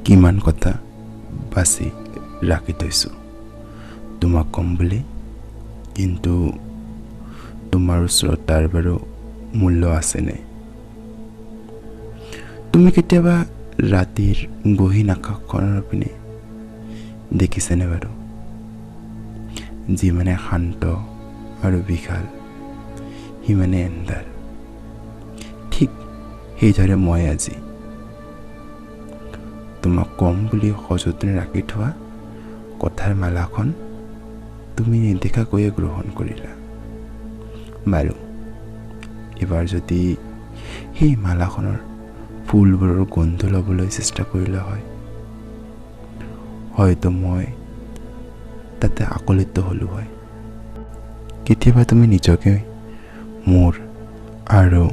কিমান কথা বাছি ৰাখি থৈছোঁ তোমাক ক'ম বুলি, কিন্তু তোমাৰ ওচৰত তাৰ বাৰু মূল্য আছেনে? তুমি কেতিয়াবা ৰাতিৰ গহীন আকাশখনৰ পিনে দেখিছেনে বাৰু? যিমানে শান্ত আৰু বিশাল, সিমানে এন্ধাৰ। ঠিক সেইদৰে মই আজি তোমাক ক'ম বুলি সযতনে ৰাখি থোৱা কথাৰ মালাখন তুমি নেদেখাকৈয়ে গ্ৰহণ কৰিলা। বাৰু, এবাৰ যদি সেই মালাখনৰ ফুলবোৰৰ গোন্ধ ল'বলৈ চেষ্টা কৰিলা হয়, হয়তো মই তাতে আকলিত হ'লো হয়। কেতিয়াবা তুমি নিজকে মোৰ আৰু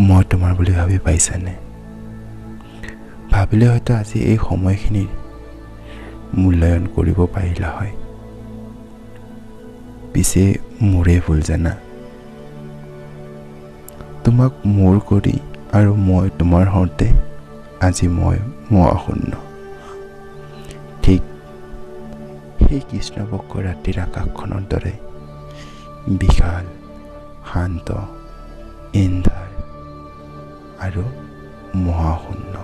মই তোমাৰ বুলি ভাবি পাইছানে? ভাবিলে হয়তো আজি এই সময়খিনিৰ মূল্যায়ন কৰিব পাৰিলা হয়। পিছে মোৰে ভুল জানা, তোমাক মোৰ কৰি আৰু মই তোমাৰ হওঁতে আজি মই অশূন্য। ঠিক সেই কৃষ্ণপক্ষ ৰাতিৰ আকাশখনৰ দৰে বিশাল, শান্ত, এন্ধাৰ আৰু মহাশূন্য।